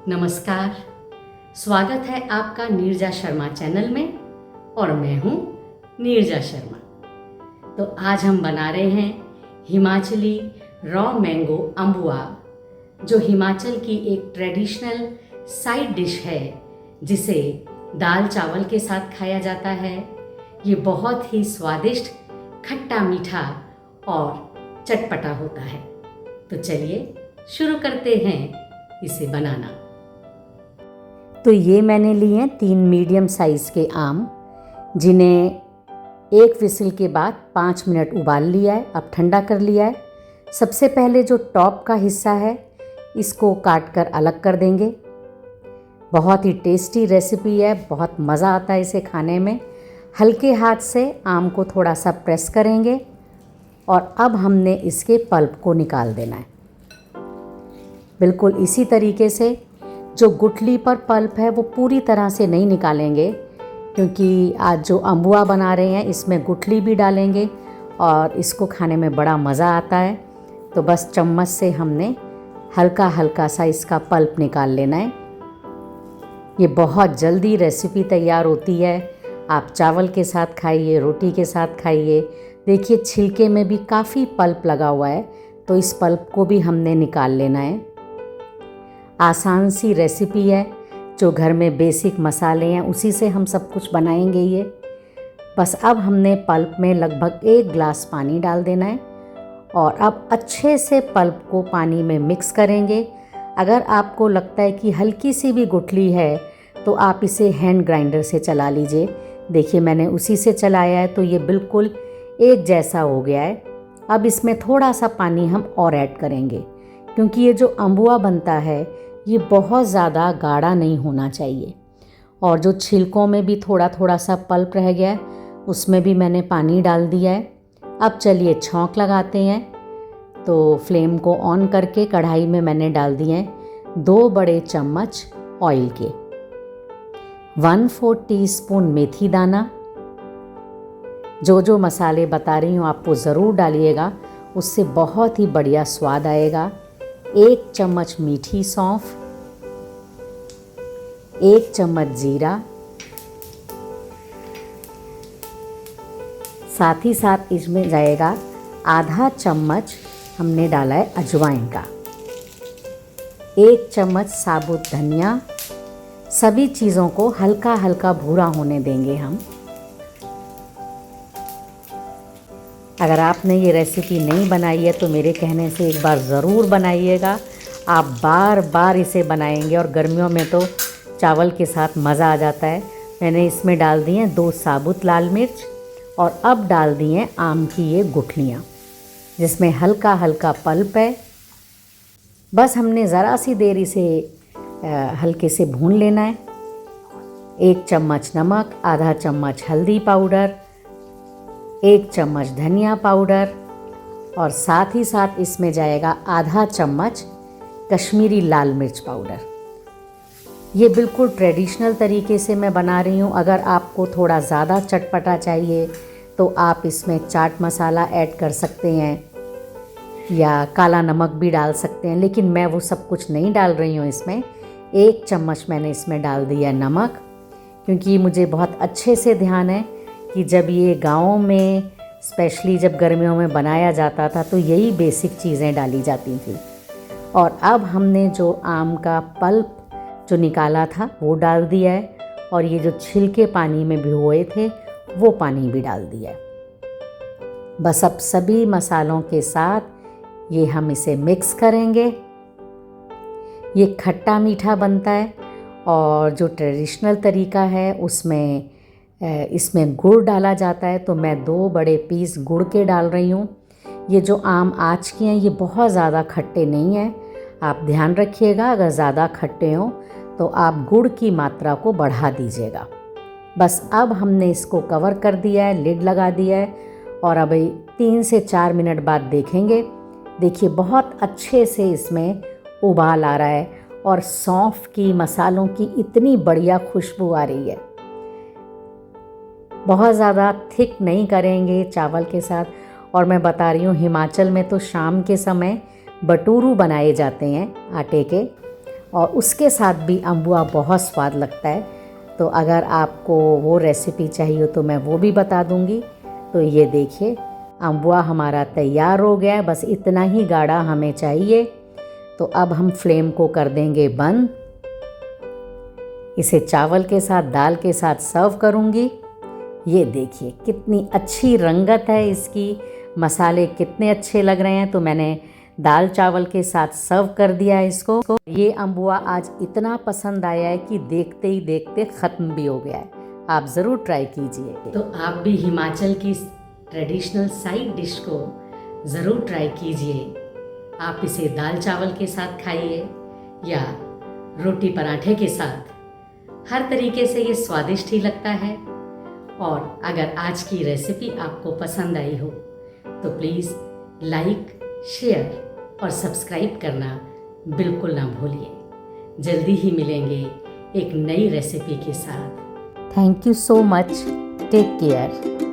नमस्कार, स्वागत है आपका नीरजा शर्मा चैनल में और मैं हूँ नीरजा शर्मा। तो आज हम बना रहे हैं हिमाचली रॉ मैंगो अम्बुआ, जो हिमाचल की एक ट्रेडिशनल साइड डिश है जिसे दाल चावल के साथ खाया जाता है। ये बहुत ही स्वादिष्ट, खट्टा मीठा और चटपटा होता है। तो चलिए शुरू करते हैं इसे बनाना। तो ये मैंने लिए हैं 3 मीडियम साइज़ के आम, जिन्हें 1 विसिल के बाद 5 मिनट उबाल लिया है। अब ठंडा कर लिया है। सबसे पहले जो टॉप का हिस्सा है इसको काट कर अलग कर देंगे। बहुत ही टेस्टी रेसिपी है, बहुत मज़ा आता है इसे खाने में। हल्के हाथ से आम को थोड़ा सा प्रेस करेंगे और अब हमने इसके पल्प को निकाल देना है। बिल्कुल इसी तरीके से जो गुठली पर पल्प है वो पूरी तरह से नहीं निकालेंगे, क्योंकि आज जो अम्बुआ बना रहे हैं इसमें गुठली भी डालेंगे और इसको खाने में बड़ा मज़ा आता है। तो बस चम्मच से हमने हल्का हल्का सा इसका पल्प निकाल लेना है। ये बहुत जल्दी रेसिपी तैयार होती है। आप चावल के साथ खाइए, रोटी के साथ खाइए। देखिए छिलके में भी काफ़ी पल्प लगा हुआ है, तो इस पल्प को भी हमने निकाल लेना है। आसान सी रेसिपी है, जो घर में बेसिक मसाले हैं उसी से हम सब कुछ बनाएंगे ये। बस अब हमने पल्प में लगभग 1 गिलास पानी डाल देना है और अब अच्छे से पल्प को पानी में मिक्स करेंगे। अगर आपको लगता है कि हल्की सी भी गुठली है तो आप इसे हैंड ग्राइंडर से चला लीजिए। देखिए मैंने उसी से चलाया है, तो ये बिल्कुल एक जैसा हो गया है। अब इसमें थोड़ा सा पानी हम और ऐड करेंगे, क्योंकि ये जो अम्बुआ बनता है ये बहुत ज़्यादा गाढ़ा नहीं होना चाहिए। और जो छिलकों में भी थोड़ा थोड़ा सा पल्प रह गया है उसमें भी मैंने पानी डाल दिया है। अब चलिए छौंक लगाते हैं। तो फ्लेम को ऑन करके कढ़ाई में मैंने डाल दिए हैं 2 बड़े चम्मच ऑयल के, 1/4 टीस्पून मेथी दाना। जो मसाले बता रही हूँ आप वो ज़रूर डालिएगा, उससे बहुत ही बढ़िया स्वाद आएगा। 1 चम्मच मीठी सौंफ, 1 चम्मच जीरा, साथ ही साथ इसमें जाएगा आधा चम्मच हमने डाला है अजवाइन का, 1 चम्मच साबुत धनिया। सभी चीज़ों को हल्का हल्का भूरा होने देंगे हम। अगर आपने ये रेसिपी नहीं बनाई है तो मेरे कहने से एक बार ज़रूर बनाइएगा। आप बार बार इसे बनाएंगे और गर्मियों में तो चावल के साथ मज़ा आ जाता है। मैंने इसमें डाल दी हैं 2 साबुत लाल मिर्च और अब डाल दी हैं आम की ये गुठलियाँ, जिसमें हल्का हल्का पल्प है। बस हमने ज़रा सी देर इसे हल्के से भून लेना है। 1 चम्मच नमक, आधा चम्मच हल्दी पाउडर, 1 चम्मच धनिया पाउडर और साथ ही साथ इसमें जाएगा आधा चम्मच कश्मीरी लाल मिर्च पाउडर। ये बिल्कुल ट्रेडिशनल तरीके से मैं बना रही हूँ। अगर आपको थोड़ा ज़्यादा चटपटा चाहिए तो आप इसमें चाट मसाला ऐड कर सकते हैं या काला नमक भी डाल सकते हैं, लेकिन मैं वो सब कुछ नहीं डाल रही हूँ इसमें। 1 चम्मच मैंने इसमें डाल दिया नमक, क्योंकि मुझे बहुत अच्छे से ध्यान है कि जब ये गाँव में स्पेशली जब गर्मियों में बनाया जाता था तो यही बेसिक चीज़ें डाली जाती थी। और अब हमने जो आम का पल्प जो निकाला था वो डाल दिया है और ये जो छिलके पानी में भिगोए थे वो पानी भी डाल दिया है। बस अब सभी मसालों के साथ ये हम इसे मिक्स करेंगे। ये खट्टा मीठा बनता है और जो ट्रेडिशनल तरीका है उसमें इसमें गुड़ डाला जाता है, तो मैं 2 बड़े पीस गुड़ के डाल रही हूँ। ये जो आम आज के हैं ये बहुत ज़्यादा खट्टे नहीं हैं। आप ध्यान रखिएगा, अगर ज़्यादा खट्टे हों तो आप गुड़ की मात्रा को बढ़ा दीजिएगा। बस अब हमने इसको कवर कर दिया है, लिड लगा दिया है और अब 3 से 4 मिनट बाद देखेंगे। देखिए बहुत अच्छे से इसमें उबाल आ रहा है और सौंफ की, मसालों की इतनी बढ़िया खुशबू आ रही है। बहुत ज़्यादा थिक नहीं करेंगे चावल के साथ। और मैं बता रही हूँ हिमाचल में तो शाम के समय बटूरू बनाए जाते हैं आटे के, और उसके साथ भी अम्बुआ बहुत स्वाद लगता है। तो अगर आपको वो रेसिपी चाहिए तो मैं वो भी बता दूंगी। तो ये देखिए अम्बुआ हमारा तैयार हो गया है, बस इतना ही गाढ़ा हमें चाहिए। तो अब हम फ्लेम को कर देंगे बंद। इसे चावल के साथ, दाल के साथ सर्व करूंगी। ये देखिए कितनी अच्छी रंगत है इसकी, मसाले कितने अच्छे लग रहे हैं। तो मैंने दाल चावल के साथ सर्व कर दिया है इसको। ये अम्बुआ आज इतना पसंद आया है कि देखते ही देखते ख़त्म भी हो गया है। आप ज़रूर ट्राई कीजिए। तो आप भी हिमाचल की ट्रेडिशनल साइड डिश को ज़रूर ट्राई कीजिए। आप इसे दाल चावल के साथ खाइए या रोटी पराठे के साथ, हर तरीके से ये स्वादिष्ट ही लगता है। और अगर आज की रेसिपी आपको पसंद आई हो तो प्लीज़ लाइक, शेयर और सब्सक्राइब करना बिल्कुल ना भूलिए। जल्दी ही मिलेंगे एक नई रेसिपी के साथ। Thank you so much. Take care.